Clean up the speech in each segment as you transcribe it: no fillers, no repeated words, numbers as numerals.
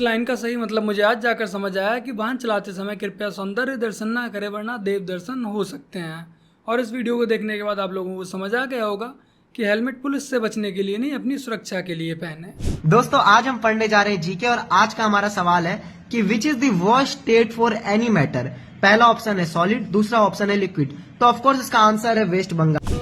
इस लाइन का सही मतलब मुझे आज जाकर समझ आया कि वाहन चलाते समय कृपया सौंदर्य दर्शन ना करें वरना देव दर्शन हो सकते हैं। और इस वीडियो को देखने के बाद आप लोगों को समझ आ गया होगा कि हेलमेट पुलिस से बचने के लिए नहीं, अपनी सुरक्षा के लिए पहने। दोस्तों आज हम पढ़ने जा रहे हैं जीके और आज का हमारा सवाल है कि which is the worst state for any matter. पहला ऑप्शन है सॉलिड, दूसरा ऑप्शन है लिक्विड। तो ऑफकोर्स इसका आंसर है वेस्ट बंगाल।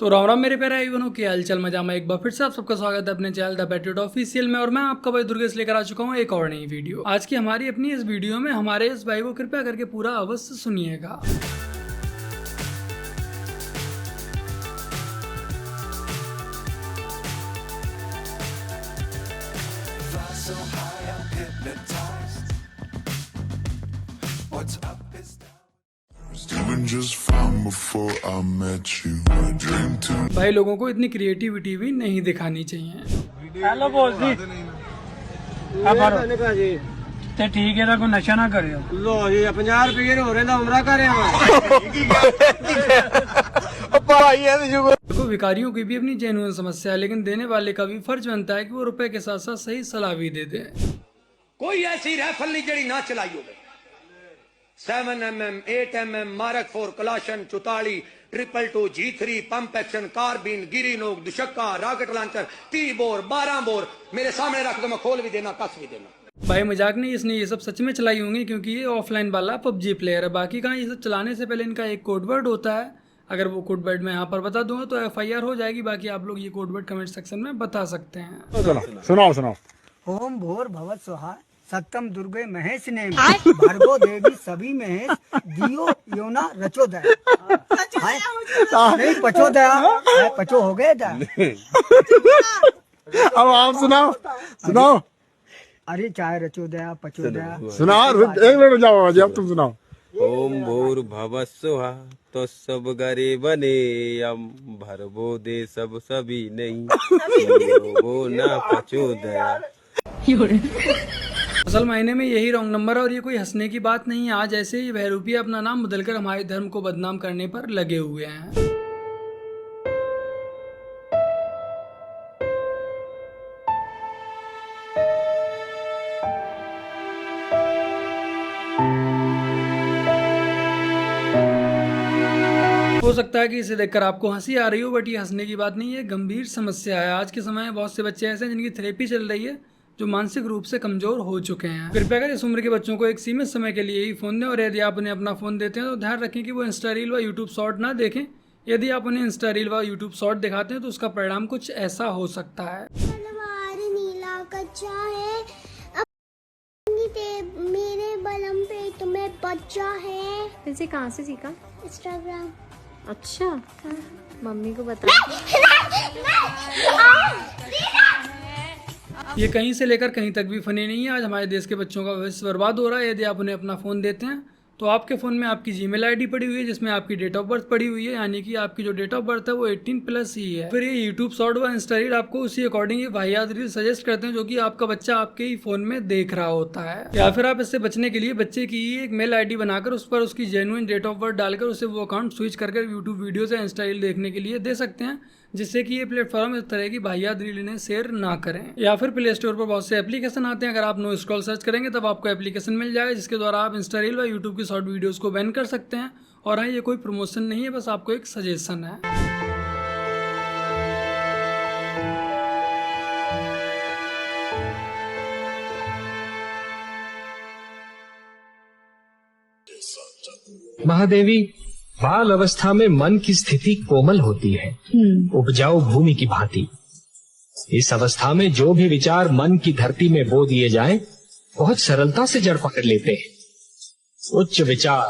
तो राम राम मेरे प्यारे भाई बहनों, क्या हालचाल, मजा में एक बार फिर से आप सबका स्वागत है अपने चैनल द पैट्रियट ऑफिशियल में। और मैं आपका भाई दुर्गेश लेकर आ चुका हूँ एक और नई वीडियो। आज की हमारी अपनी इस वीडियो में हमारे इस भाई को कृपया करके पूरा अवश्य सुनिएगा। भाई लोगों को इतनी क्रिएटिविटी भी नहीं दिखानी चाहिए। हेलो बॉस जी, ते ठीक है, कोई नशा ना करे। लो जी 50 रुपये हो रहे हैं, उमरा करे देखो भिखारियों की भी अपनी जेन्युइन समस्या है, लेकिन देने वाले का भी फर्ज बनता है कि वो रुपए के साथ साथ सही सलाह भी दे दे। कोई ऐसी राइफल नहीं जड़ी ना चलाई हो 7mm 8mm मारक 4 कलाशन 44 222 G3 पंप एक्शन कार्बिन गिरी नोक दुशक्का रॉकेट लॉन्चर 30 बोर 12 बोर मेरे सामने रख दो, मैं खोल भी देना कस भी देना। भाई मजाक नहीं, इसने ये सब सच में चलाई होंगी क्योंकि ये ऑफलाइन वाला पबजी प्लेयर है। बाकी कहाँ ये सब चलाने से पहले इनका एक कोड वर्ड होता है। अगर वो कोड वर्ड मैं यहाँ पर बता दूंगा तो FIR हो जाएगी। बाकी आप लोग ये कोड वर्ड कमेंट सेक्शन में बता सकते हैं। सुनाओ। ओम भोर भवत स्वाहा सत्यम दुर्गे महेश ने भर्गो देवी सभी महेश दियो योना रचोदय। नहीं पचोदया, पचो हो गए था। अब आप सुनाओ। अरे चाहे रचोदया पचोदया सुनाओ, एक मिनट जाओ जी, अब तुम सुनाओ। ओम भूर भव सुहा तो सब गरे बने यम भरबो दे सब सभी नहीं वो ना पचोदया। असल मायने में यही रॉन्ग नंबर है और ये कोई हंसने की बात नहीं है। आज ऐसे ही बहरूपिया अपना नाम बदलकर हमारे धर्म को बदनाम करने पर लगे हुए हैं। हो सकता है कि इसे देखकर आपको हंसी आ रही हो, बट ये हंसने की बात नहीं है, गंभीर समस्या है। आज के समय में बहुत से बच्चे ऐसे हैं जिनकी थेरेपी चल रही है, जो मानसिक रूप से कमजोर हो चुके हैं। कृपया कर इस उम्र के बच्चों को एक सीमित समय के लिए ही फोन दें और यदि आप उन्हें अपना फोन देते हैं तो ध्यान रखें कि वो इंस्टा रील व यूट्यूब शॉर्ट ना देखें। यदि आप उन्हें इंस्टा रील व यूट्यूब शॉर्ट दिखाते हैं तो उसका परिणाम कुछ ऐसा हो सकता है। नीला कच्चा है मेरे बलम पे तुम्हें बच्चा है। वैसे कहाँ से सीखा? इंस्टाग्राम। अच्छा हाँ। मम्मी को बता। ये कहीं से लेकर कहीं तक भी फनी नहीं है। आज हमारे देश के बच्चों का भविष्य बर्बाद हो रहा है। यदि आप उन्हें अपना फ़ोन देते हैं तो आपके फ़ोन में आपकी जीमेल आईडी पड़ी हुई है जिसमें आपकी डेट ऑफ बर्थ पड़ी हुई है, यानी कि आपकी जो डेट ऑफ बर्थ है वो 18+ ही है। फिर ये यूट्यूब शॉर्ट व इंस्टा रील आपको उसी अकॉर्डिंग ये वाहियात रील सजेस्ट करते हैं जो कि आपका बच्चा आपके ही फ़ोन में देख रहा होता है। या फिर आप इससे बचने के लिए बच्चे की एक मेल आईडी बनाकर उस पर उसकी जेन्युइन डेट ऑफ बर्थ डालकर उसे वो अकाउंट स्विच करके यूट्यूब वीडियो से इंस्टा रील देखने के लिए दे सकते हैं, जिससे कि ये प्लेटफॉर्म इस तरह की वाहियात रील इन्हें शेयर ना करें। या फिर प्ले स्टोर पर बहुत से एप्लीकेशन आते हैं, अगर आप नो स्क्रॉल सर्च करेंगे तब आपको एप्लीकेशन मिल जाएगा जिसके द्वारा आप इंस्टा रील व यूट्यूब की शॉर्ट वीडियोस को बैन कर सकते हैं। और हाँ, ये कोई प्रमोशन नहीं है, बस आपको एक सजेशन है। महादेवी, बाल अवस्था में मन की स्थिति कोमल होती है, उपजाऊ भूमि की भांति। इस अवस्था में जो भी विचार मन की धरती में बो दिए जाएं, बहुत सरलता से जड़ पकड़ लेते हैं। उच्च विचार,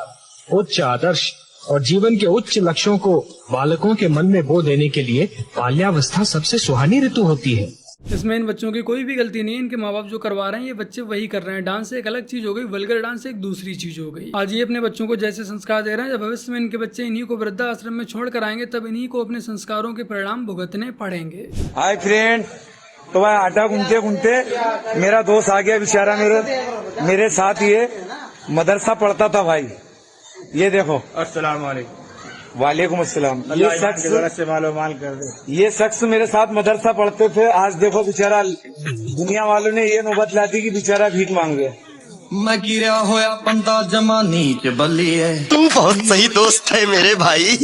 उच्च आदर्श और जीवन के उच्च लक्ष्यों को बालकों के मन में बो देने के लिए बाल्यावस्था सबसे सुहानी ऋतु होती है। इसमें इन बच्चों की कोई भी गलती नहीं है। इनके माँ बाप जो करवा रहे हैं ये बच्चे वही कर रहे हैं। डांस एक अलग चीज हो गई, वल्गर डांस एक दूसरी चीज हो गई। आज ये अपने बच्चों को जैसे संस्कार दे रहे हैं, जब भविष्य में इनके बच्चे इन्हीं को वृद्धाश्रम में छोड़ कर आएंगे तब इन्हीं को अपने संस्कारों के परिणाम भुगतने पड़ेंगे। हाय फ्रेंड, तो भाई आटा गूंथते गूंथते मेरा दोस्त आ गया बेचारा, मेरे साथ ही है। मदरसा पढ़ता था भाई। ये देखो। अस्सलाम वालेकुम। वालेकुम अस्सलाम। ये शख्स मेरे साथ मदरसा पढ़ते थे। आज देखो बेचारा, दुनिया वालों ने ये नौबत ला दी कि बेचारा भीख मांग गया। मैं गिरा होया बंदा जमानी च बल्ली है। तू बहुत सही दोस्त है मेरे भाई।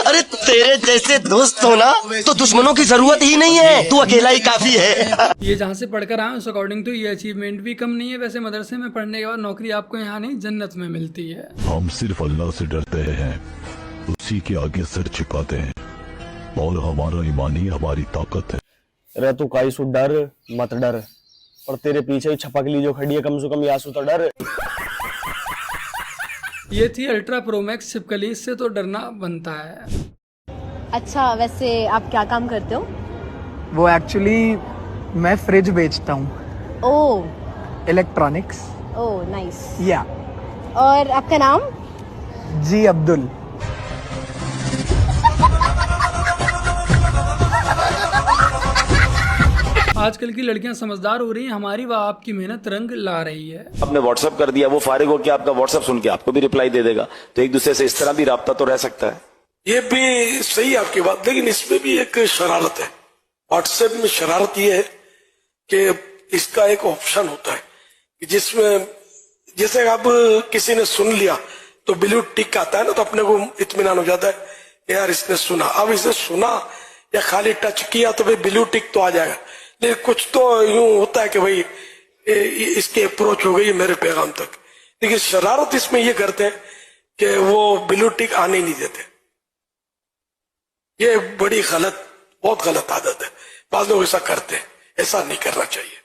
अरे तेरे जैसे दोस्त हो ना तो दुश्मनों की जरूरत ही नहीं है, तू अकेला ही काफी है। ये जहाँ से पढ़कर आए उस अकॉर्डिंग तो ये अचीवमेंट भी कम नहीं है। वैसे मदरसे में पढ़ने के बाद नौकरी आपको यहाँ नहीं जन्नत में मिलती है। हम सिर्फ अल्लाह से डरते हैं, उसी के आगे सिर झुकाते हैं और हमारा ईमान ही हमारी ताकत है। अरे तू काई सु डर मत डर, और तेरे पीछे ही छपकली जो खड़ी है कम से कम यासु तो डर। ये थी अल्ट्रा प्रो मैक्स छिपकली, इससे तो डरना बनता है। अच्छा, वैसे आप क्या काम करते हो? वो एक्चुअली मैं फ्रिज बेचता हूँ। ओह, इलेक्ट्रॉनिक्स। Oh nice. या। और आपका नाम? जी अब्दुल। आजकल की लड़कियां समझदार हो रही हैं, हमारी व आपकी मेहनत रंग ला रही है। आपने व्हाट्सएप कर दिया, वो फारिग हो के आपका व्हाट्सएप सुन के आपको भी रिप्लाई दे देगा, तो एक दूसरे से इस तरह भी राब्ता तो रह सकता है। ये भी सही है आपकी बात, लेकिन इसमें भी एक शरारत है। व्हाट्सएप में शरारत ये है कि इसका एक ऑप्शन होता है कि जिसमें जैसे अब किसी ने सुन लिया तो ब्लू टिक आता है ना, तो अपने को इत्मीनान हो जाता है यार इसने सुना। अब इसने सुना या खाली टच किया तो भाई ब्लू टिक तो आ जाएगा, लेकिन कुछ तो यूं होता है कि भाई इसकी अप्रोच हो गई मेरे पैगाम तक। लेकिन शरारत इसमें ये करते हैं कि वो ब्लू टिक आने नहीं देते। ये बड़ी गलत, बहुत गलत आदत है। बाद लोग ऐसा करते हैं, ऐसा नहीं करना चाहिए।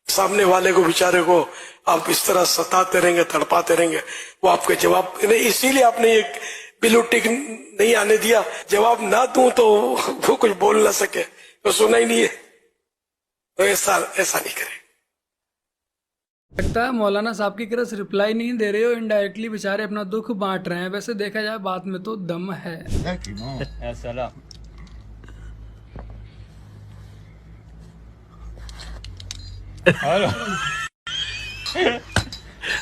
सामने वाले को बेचारे को आप इस तरह सताते रहेंगे, तड़पाते रहेंगे, वो आपके जवाब नहीं, इसीलिए आपने एक ब्लू टिक नहीं आने दिया। जवाब ना दूं तो वो कुछ बोल ना सके, तो सुना ही नहीं है, तो ऐसा नहीं करे। लगता है मौलाना साहब की तरफ रिप्लाई नहीं दे रहे हो, इनडायरेक्टली बेचारे अपना दुख बांट रहे हैं। वैसे देखा जाए बात में तो दम है।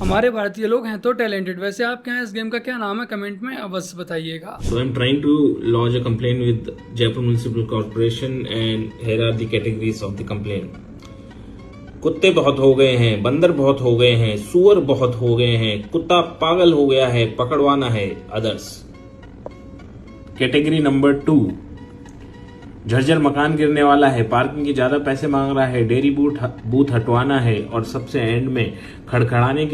हमारे भारतीय लोग हैं तो टैलेंटेड। वैसे आप क्या हैं, इस गेम का क्या नाम है, कमेंट में अवश्य बताइएगा। So I'm trying to lodge a complaint with Jaipur Municipal Corporation and here are the categories of the complaint. कुत्ते बहुत हो गए हैं, बंदर बहुत हो गए हैं, सुअर बहुत हो गए हैं, कुत्ता पागल हो गया है, पकड़वाना है, अदर्स। कैटेगरी नंबर 2, झरझर मकान गिरने वाला है, पार्किंग के ज्यादा पैसे मांग रहा है, डेयरी बूथ हटवाना है, और सबसे एंड में खड़खड़ाने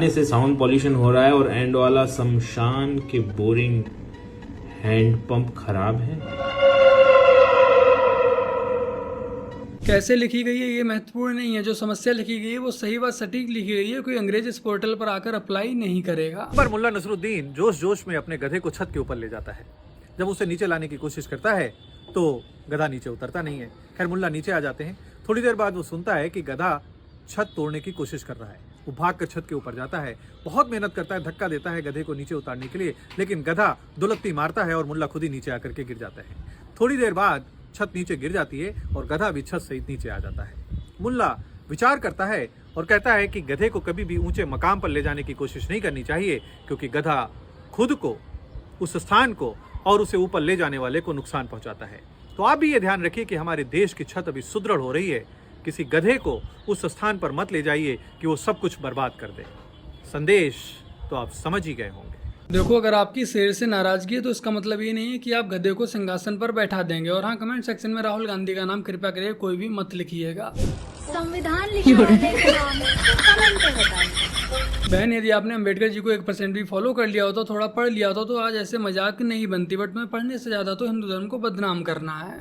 से साउंड पॉल्यूशन हो रहा है, और एंड वाला शमशान के बोरिंग हैंडपंप खराब है। कैसे लिखी गई है ये महत्वपूर्ण नहीं है, जो समस्या लिखी गई है वो सही व सटीक लिखी गई है। कोई अंग्रेज इस पोर्टल पर आकर अप्लाई नहीं करेगा। पर मुल्ला नसरुद्दीन जोश में अपने गधे को छत के ऊपर ले जाता है। जब उसे नीचे लाने की कोशिश करता है तो गधा नीचे उतरता नहीं है। खैर मुल्ला नीचे आ जाते हैं। थोड़ी देर बाद वो सुनता है कि गधा छत तोड़ने की कोशिश कर रहा है। वो भागकर छत के ऊपर जाता है, बहुत मेहनत करता है, धक्का देता है गधे को नीचे उतारने के लिए, लेकिन गधा दुलत्ती मारता है और मुल्ला खुद ही नीचे आकर के गिर जाता है। थोड़ी देर बाद छत नीचे गिर जाती है और गधा भी छत सहित नीचे आ जाता है। मुल्ला विचार करता है और कहता है कि गधे को कभी भी ऊंचे मकाम पर ले जाने की कोशिश नहीं करनी चाहिए, क्योंकि गधा खुद को, उस स्थान को और उसे ऊपर ले जाने वाले को नुकसान पहुंचाता है। तो आप भी ये ध्यान रखिए कि हमारे देश की छत अभी सुदृढ़ हो रही है। किसी गधे को उस स्थान पर मत ले जाइए कि वो सब कुछ बर्बाद कर दे। संदेश तो आप समझ ही गए होंगे। देखो, अगर आपकी शेर से नाराजगी है तो इसका मतलब ये नहीं है कि आप गधे को सिंहासन पर बैठा देंगे। और हाँ, कमेंट सेक्शन में राहुल गांधी का नाम कृपया करिए कोई भी मत लिखिएगा। संविधान लिखने वाले का नाम कमेंट में बताइए। बहन, यदि आपने अम्बेडकर जी को 1% भी फॉलो कर लिया होता, थोड़ा पढ़ लिया होता, तो आज ऐसे मजाक नहीं बनती। बट मैं पढ़ने से ज्यादा तो हिंदू धर्म को बदनाम करना है।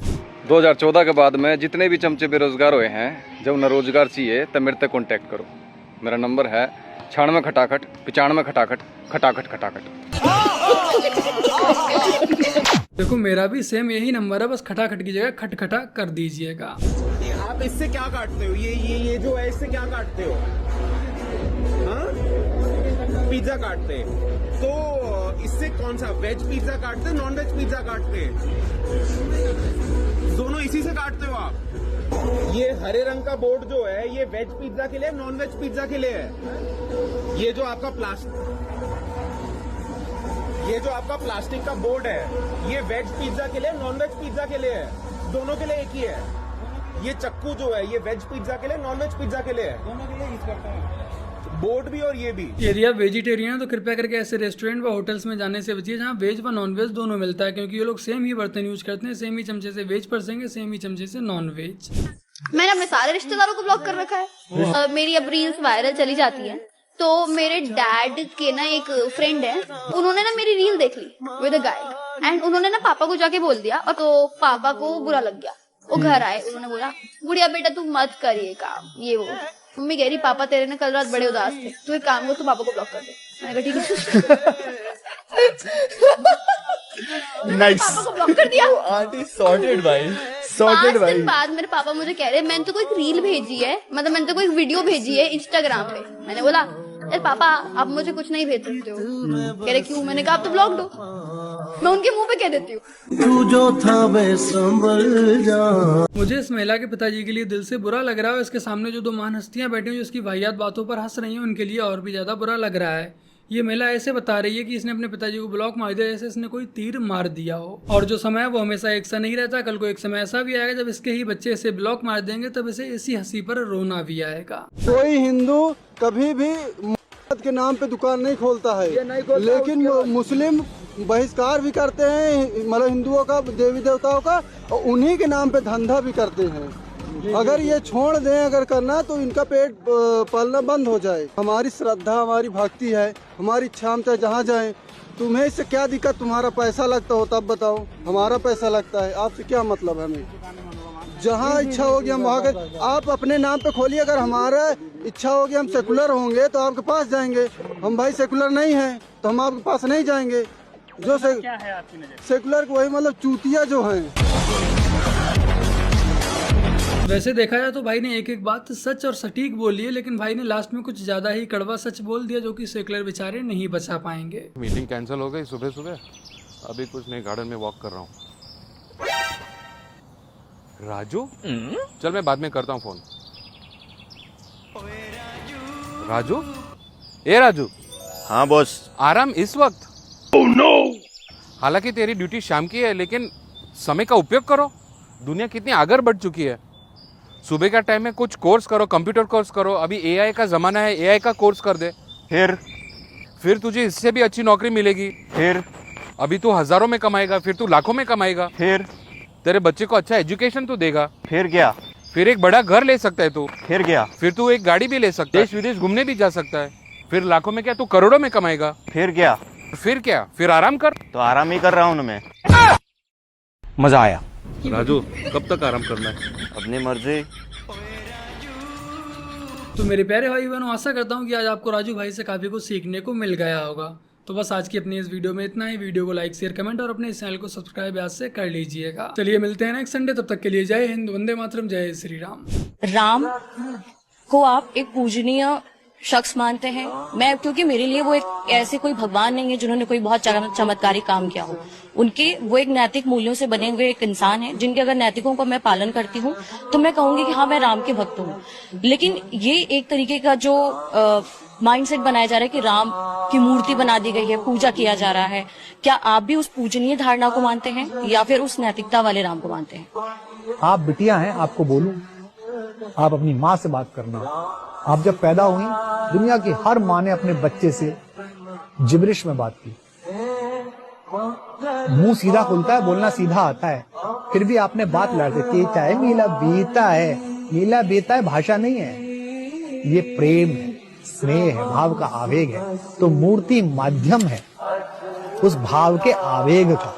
2014 के बाद में जितने भी चमचे बेरोजगार हुए हैं, जब न रोजगार चाहिए तब मेरे तक कॉन्टैक्ट करो। मेरा नंबर है क्षण में खटाखट, 95 में खटाखट, खटाखट खटाखट। देखो मेरा भी सेम यही नंबर है, बस खटाखट की जगह खटखटा कर दीजिएगा। आप इससे क्या काटते हो? ये जो है इससे क्या काटते हो? हाँ? पिज्जा काटते हैं। तो इससे कौन सा वेज पिज्जा काटते हैं, नॉन वेज पिज्जा काटते हैं? दोनों इसी से काटते हो आप? ये हरे रंग का बोर्ड जो है ये वेज पिज्जा के लिए, नॉन वेज पिज्जा के लिए है। ये जो आपका प्लास्टिक का बोर्ड है ये वेज पिज्जा के लिए, नॉन वेज पिज्जा के लिए है। दोनों के लिए एक ही है। ये चक्कू जो है ये वेज पिज्जा के लिए, नॉन वेज पिज्जा के लिए है। दोनों के लिए यूज करते हैं, बोर्ड भी और ये भी। यदि आप वेजिटेरियन हैं तो कृपया करके ऐसे रेस्टोरेंट व होटल्स में जाने से बचिए जहाँ वेज व नॉन वेज दोनों मिलता है, क्योंकि ये लोग सेम ही बर्तन यूज करते हैं। सेम ही चमचे से वेज परसेंगे, सेम ही चमचे से नॉन वेज। मैंने अपने सारे रिश्तेदारों को ब्लॉक कर रखा है। मेरी अब रील्स वायरल चली जाती है, तो मेरे डैड के ना एक फ्रेंड है, उन्होंने ना मेरी रील देख ली विद अ गाय एंड उन्होंने ना पापा को जाके बोल दिया, और तो पापा को बुरा लग गया। वो घर आए, उन्होंने बोला गुड़िया बेटा तू मत करिए काम, ये वो। मम्मी कह रही पापा तेरे ना कल रात बड़े उदास थे, तू एक काम कर, तू पापा को ब्लॉक कर दे। मैंने कहा ठीक है। नाइस। पापा को ब्लॉक कर दिया। आंटी सॉर्टेड भाई, 5 दिन बाद मेरे पापा मुझे कह रहे मैंने तो कोई रील भेजी है, मतलब मैंने तो कोई वीडियो भेजी है इंस्टाग्राम पे। मैंने बोला अरे पापा आप मुझे कुछ नहीं भेज सकते हो। कह रहे क्यों? मैंने कहा आप तो ब्लॉक दो। मैं उनके मुंह पे कह देती हूँ तू जो था वे संभल जा। मुझे इस महिला के पिताजी के लिए दिल से बुरा लग रहा है, और इसके सामने जो दो महान हस्तियां बैठी हैं जो इसकी वाहियात बातों पर हंस रही हैं उनके लिए और भी ज्यादा बुरा लग रहा है। ये महिला ऐसे बता रही है कि इसने अपने पिताजी को ब्लॉक मार दिया जैसे इसने कोई तीर मार दिया हो, और जो समय है वो हमेशा एक सा नहीं रहता। कल को एक समय ऐसा भी आएगा जब इसके ही बच्चे इसे ब्लॉक मार देंगे, तब इसे इसी हंसी पर रोना भी आएगा। कोई हिंदू कभी भी के नाम पे दुकान नहीं खोलता है, लेकिन मुस्लिम बहिष्कार भी करते हैं मतलब हिंदुओं का, देवी देवताओं का, और उन्हीं के नाम पे धंधा भी करते हैं। अगर ये छोड़ दें अगर करना तो इनका पेट पालना बंद हो जाए। हमारी श्रद्धा, हमारी भक्ति है, हमारी इच्छा, हम चाहे जहाँ जाएं। तुम्हें इससे क्या दिक्कत? तुम्हारा पैसा लगता हो तब बताओ। हमारा पैसा लगता है, आपसे क्या मतलब है? हमें जहाँ इच्छा होगी हम वहाँ के, आप अपने नाम पे खोलिए। अगर हमारा इच्छा होगी हम सेकुलर होंगे तो आपके पास जाएंगे। हम भाई सेकुलर नहीं हैं तो हम आपके पास नहीं जाएंगे। जो क्या है आपकी नजर? सेकुलर वही मतलब चूतिया जो हैं। वैसे देखा जाए तो भाई ने एक एक बात सच और सटीक बोली है, लेकिन भाई ने लास्ट में कुछ ज्यादा ही कड़वा सच बोल दिया जो कि सेकुलर बेचारे नहीं बचा पाएंगे। मीटिंग कैंसिल हो गई सुबह सुबह, अभी कुछ नहीं, गार्डन में वॉक कर रहा हूँ। राजू, चल मैं बाद में करता हूँ फोन। राजू, ए राजू। हाँ बॉस। आराम इस वक्त? Oh no. हालांकि तेरी ड्यूटी शाम की है, लेकिन समय का उपयोग करो। दुनिया कितनी आगे बढ़ चुकी है। सुबह का टाइम में कुछ कोर्स करो, कंप्यूटर कोर्स करो। अभी एआई का जमाना है, एआई का कोर्स कर दे। फिर तुझे इससे भी अच्छी नौकरी मिलेगी। फिर अभी तू हजारों में कमाएगा, फिर तू लाखों में कमाएगा। फिर तेरे बच्चे को अच्छा एजुकेशन तू देगा। फिर क्या? फिर एक बड़ा घर ले सकता है तू। फिर क्या? फिर तू एक गाड़ी भी ले सकता है, देश विदेश घूमने भी जा सकता है। फिर लाखों में क्या, तू करोड़ों में कमाएगा। फिर क्या? फिर क्या? फिर आराम कर। तो आराम ही कर रहा हूँ मैं। मजा आया। राजू, कब तक आराम करना है? अपनी मर्जी। तो मेरे प्यारे भाई बहनों, आशा करता हूँ कि आज आपको राजू भाई से काफ़ी कुछ सीखने को मिल गया होगा। तो बस आज की अपनी इस वीडियो में इतना ही। वीडियो को लाइक, शेयर, कमेंट और अपने इस चैनल को सब्सक्राइब आज से कर लीजिएगा। चलिए मिलते हैं नेक्स्ट संडे, तब तक के लिए जय हिंद, वंदे मातरम, जय श्री राम। राम को आप एक पूजनीय शख्स मानते हैं? मैं, क्योंकि मेरे लिए वो एक ऐसे कोई भगवान नहीं है जिन्होंने कोई बहुत चमत्कारी काम किया हो। उनके वो एक नैतिक मूल्यों से बने हुए एक इंसान है, जिनके अगर नैतिकों को मैं पालन करती हूँ तो मैं कहूंगी कि हाँ मैं राम के भक्त हूँ। लेकिन ये एक तरीके का जो माइंडसेट बनाया जा रहा है कि राम की मूर्ति बना दी गई है, पूजा किया जा रहा है, क्या आप भी उस पूजनीय धारणा को मानते हैं या फिर उस नैतिकता वाले राम को मानते हैं? आप बिटिया हैं, आपको बोलूं, आप अपनी माँ से बात करना। आप जब पैदा हुई, दुनिया की हर माँ ने अपने बच्चे से जिब्रिश में बात की। मुंह सीधा खुलता है, बोलना सीधा आता है, फिर भी आपने बात लड़ते थे। चाहे मीला बीता है, मीला बीता है भाषा नहीं है, ये प्रेम है, स्नेह है, भाव का आवेग है। तो मूर्ति माध्यम है उस भाव के आवेग का।